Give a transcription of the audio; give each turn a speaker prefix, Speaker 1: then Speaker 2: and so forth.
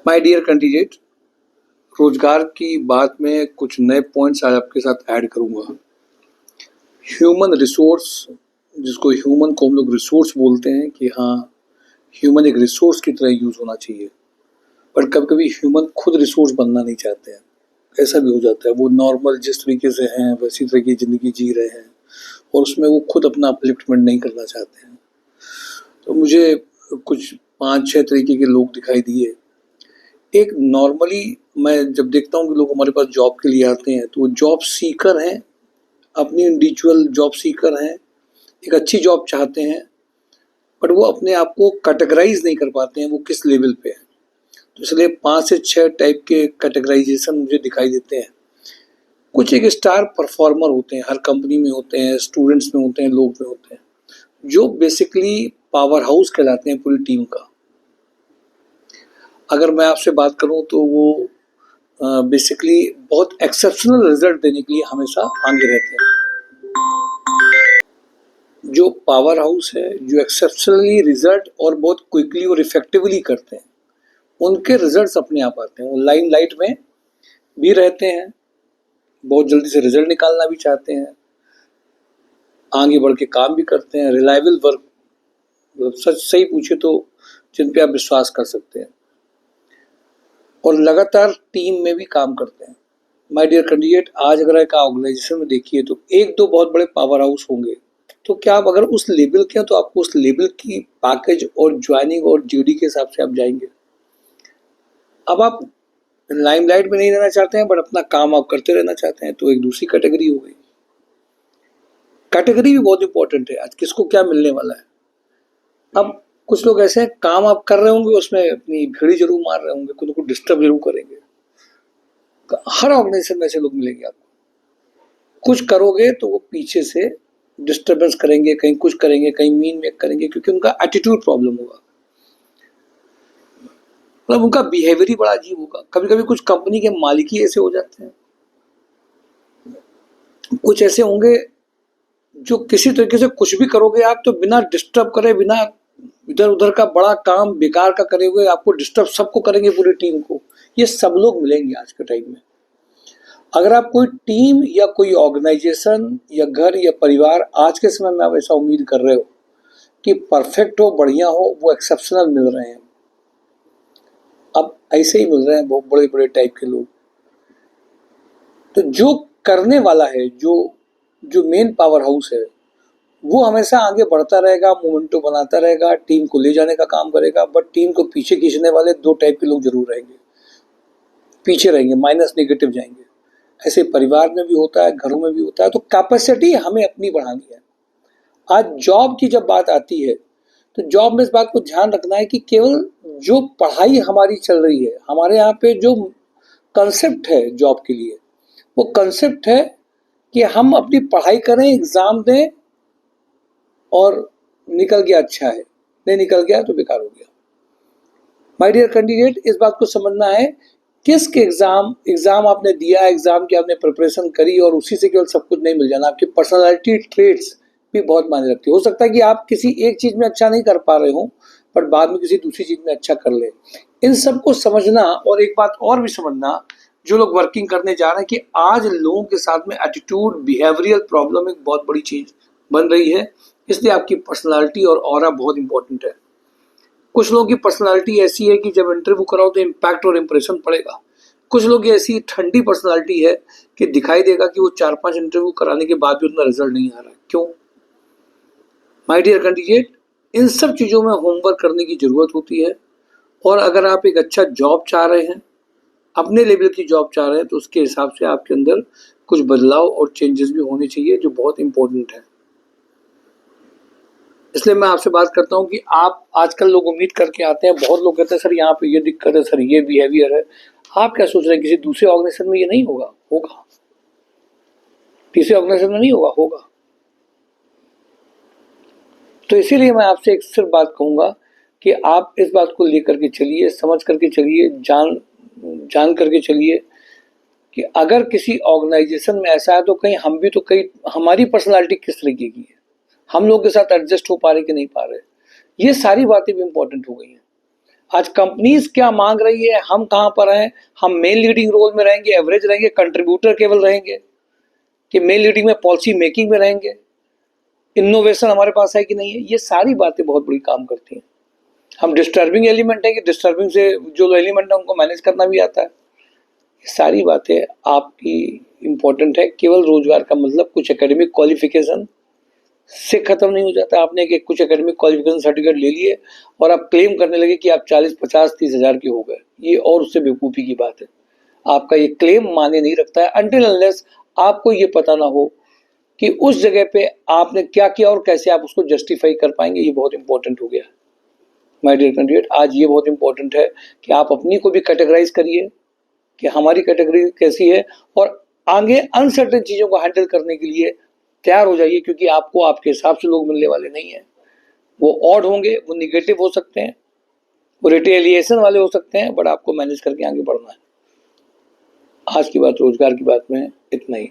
Speaker 1: My dear candidate, रोजगार की बात में कुछ नए पॉइंट्स आज आपके साथ ऐड करूंगा। ह्यूमन रिसोर्स, जिसको ह्यूमन को हम लोग रिसोर्स बोलते हैं कि हाँ, ह्यूमन एक रिसोर्स की तरह यूज होना चाहिए, पर कभी कभी ह्यूमन खुद रिसोर्स बनना नहीं चाहते हैं। ऐसा भी हो जाता है, वो नॉर्मल जिस तरीके से हैं वैसी तरह की ज़िंदगी जी रहे हैं और उसमें वो खुद अपना अपलिफ्टमेंट नहीं करना चाहते हैं। तो मुझे कुछ 5-6 तरीके के लोग दिखाई दिए। एक नॉर्मली मैं जब देखता हूँ कि लोग हमारे पास जॉब के लिए आते हैं तो वो जॉब सीकर हैं, अपनी इंडिविजुअल जॉब सीकर हैं, एक अच्छी जॉब चाहते हैं, बट वो अपने आप को कैटेगराइज नहीं कर पाते हैं वो किस लेवल पे है। तो इसलिए 5 से 6 टाइप के कैटेगराइजेशन मुझे दिखाई देते हैं। कुछ एक स्टार परफॉर्मर होते हैं, हर कंपनी में होते हैं, स्टूडेंट्स में होते हैं, लोग में होते हैं, जो बेसिकली पावर हाउस कहलाते हैं पूरी टीम का। अगर मैं आपसे बात करूं तो वो बेसिकली बहुत एक्सेप्शनल रिजल्ट देने के लिए हमेशा आगे रहते हैं। जो पावर हाउस है, जो एक्सेप्शनली रिजल्ट और बहुत क्विकली और इफेक्टिवली करते हैं, उनके रिजल्ट्स अपने आप आते हैं। वो लाइमलाइट में भी रहते हैं, बहुत जल्दी से रिजल्ट निकालना भी चाहते हैं, आगे बढ़ के काम भी करते हैं, रिलायबल वर्क, सच सही पूछे तो जिन पे आप विश्वास कर सकते हैं, और लगातार टीम में भी काम करते हैं। माय डियर कैंडिडेट, आज अगर एक ऑर्गेनाइजेशन में देखिए तो 1-2 बहुत बड़े पावर हाउस होंगे, तो क्या आप अगर उस लेवल के हैं तो आपको उस लेवल की पैकेज और ज्वाइनिंग और जीडी के हिसाब से आप जाएंगे। अब आप लाइमलाइट में नहीं रहना चाहते हैं बट अपना काम आप करते रहना चाहते हैं, तो एक दूसरी कैटेगरी हो गई। कैटेगरी भी बहुत इंपॉर्टेंट है, आज किसको क्या मिलने वाला है। अब कुछ लोग ऐसे हैं, काम आप कर रहे होंगे उसमें अपनी भीड़ी जरूर मार रहे होंगे, खुद को डिस्टर्ब जरूर करेंगे। हर ऑर्गेनाइजेशन में ऐसे लोग मिलेंगे आपको। कुछ करोगे तो वो पीछे से डिस्टर्बेंस करेंगे, कहीं कुछ करेंगे, कहीं मीन मेक करेंगे, क्योंकि उनका एटीट्यूड प्रॉब्लम होगा, मतलब उनका बिहेवियर ही बड़ा अजीब होगा। कभी कभी कुछ कंपनी के मालिक ही ऐसे हो जाते हैं। कुछ ऐसे होंगे जो किसी तरीके से कुछ भी करोगे आप तो बिना डिस्टर्ब करे, बिना इधर उधर का बड़ा काम बेकार का करे हुए आपको डिस्टर्ब सबको करेंगे, पूरी टीम को। ये सब लोग मिलेंगे आज के टाइम में। अगर आप कोई टीम या कोई ऑर्गेनाइजेशन या घर या परिवार आज के समय में आप ऐसा उम्मीद कर रहे हो कि परफेक्ट हो, बढ़िया हो, वो एक्सेप्शनल मिल रहे हैं। अब ऐसे ही मिल रहे हैं बहुत बड़े बड़े टाइप के लोग। तो जो करने वाला है, जो मेन पावर हाउस है, वो हमेशा आगे बढ़ता रहेगा, मोमेंटो बनाता रहेगा, टीम को ले जाने का काम करेगा, बट टीम को पीछे खींचने वाले 2 टाइप के लोग जरूर रहेंगे, पीछे रहेंगे, माइनस नेगेटिव जाएंगे। ऐसे परिवार में भी होता है, घरों में भी होता है। तो कैपेसिटी हमें अपनी बढ़ानी है। आज जॉब की जब बात आती है तो जॉब में इस बात को ध्यान रखना है कि केवल जो पढ़ाई हमारी चल रही है, हमारे यहाँ पे जो कंसेप्ट है जॉब के लिए, वो कंसेप्ट है कि हम अपनी पढ़ाई करें, एग्जाम दें और निकल गया अच्छा है, नहीं निकल गया तो बेकार हो गया। माय डियर कैंडिडेट, इस बात को समझना है किसके एग्जाम आपने दिया, एग्जाम की आपने प्रिपरेशन करी, और उसी से केवल सब कुछ नहीं मिल जाना। आपकी पर्सनालिटी ट्रेट्स भी बहुत मायने रखती है। हो सकता है कि आप किसी एक चीज में अच्छा नहीं कर पा रहे हो पर बाद में किसी दूसरी चीज में अच्छा कर ले। इन सबको समझना, और एक बात और भी समझना, जो लोग वर्किंग करने जा रहे हैं, कि आज लोगों के साथ में एटीट्यूड, बिहेवियरल प्रॉब्लम एक बहुत बड़ी चीज बन रही है। इसलिए आपकी पर्सनालिटी और ऑरा बहुत इंपॉर्टेंट है। कुछ लोगों की पर्सनालिटी ऐसी है कि जब इंटरव्यू कराओ तो इम्पैक्ट और इम्प्रेशन पड़ेगा। कुछ लोग की ऐसी ठंडी पर्सनालिटी है कि दिखाई देगा कि वो 4-5 इंटरव्यू कराने के बाद भी उतना रिजल्ट नहीं आ रहा है। क्यों? माय डियर कैंडिडेट, इन सब चीज़ों में होमवर्क करने की ज़रूरत होती है। और अगर आप एक अच्छा जॉब चाह रहे हैं, अपने लेवल की जॉब चाह रहे हैं, तो उसके हिसाब से आपके अंदर कुछ बदलाव और चेंजेस भी होने चाहिए, जो बहुत इंपॉर्टेंट है। इसलिए मैं आपसे बात करता हूं कि आप, आजकल लोग उम्मीद करके आते हैं, बहुत लोग कहते हैं सर यहाँ पे ये दिक्कत है, सर ये बिहेवियर है। आप क्या सोच रहे हैं किसी दूसरे ऑर्गेनाइजेशन में ये नहीं होगा? होगा। तीसरे ऑर्गेनाइजेशन में नहीं होगा? होगा। तो इसीलिए मैं आपसे एक सिर्फ बात कहूंगा कि आप इस बात को लेकर के चलिए, समझ करके चलिए, जान करके चलिए कि अगर किसी ऑर्गेनाइजेशन में ऐसा है तो कहीं हम भी तो, कहीं हमारी पर्सनालिटी किस तरीके की है, हम लोग के साथ एडजस्ट हो पा रहे कि नहीं पा रहे, ये सारी बातें भी इंपॉर्टेंट हो गई हैं। आज कंपनीज क्या मांग रही है, हम कहाँ पर हैं, हम मेन लीडिंग रोल में रहेंगे, एवरेज रहेंगे, कंट्रीब्यूटर केवल रहेंगे, कि मेन लीडिंग में पॉलिसी मेकिंग में रहेंगे, इनोवेशन हमारे पास है कि नहीं है। ये सारी बातें बहुत बड़ी काम करती हैं। हम डिस्टर्बिंग एलिमेंट है कि डिस्टर्बिंग से जो एलिमेंट है उनको मैनेज करना भी आता है। ये सारी बातें आपकी इम्पोर्टेंट है। केवल रोजगार का मतलब कुछ एकेडमिक क्वालिफिकेशन से खत्म नहीं हो जाता। आपने एक कुछ एकेडमिक क्वालिफिकेशन सर्टिफिकेट ले लिए और आप क्लेम करने लगे कि आप 40, 50, 30 हज़ार के हो गए, ये और उससे बेवकूफ़ी की बात है। आपका ये क्लेम माने नहीं रखता है अनटिल अनलेस आपको ये पता ना हो कि उस जगह पे आपने क्या किया और कैसे आप उसको जस्टिफाई कर पाएंगे। ये बहुत इंपॉर्टेंट हो गया माय डियर कैंडिडेट। आज ये बहुत इंपॉर्टेंट है कि आप अपनी को भी कैटेगराइज करिए कि हमारी कैटेगरी कैसी है, और आगे अनसर्टेन चीज़ों को हैंडल करने के लिए तैयार हो जाइए, क्योंकि आपको आपके हिसाब से लोग मिलने वाले नहीं हैं। वो ऑड होंगे, वो निगेटिव हो सकते हैं, वो रिटेलिएशन वाले हो सकते हैं, बट आपको मैनेज करके आगे बढ़ना है। आज की बात रोजगार की बात में इतना ही।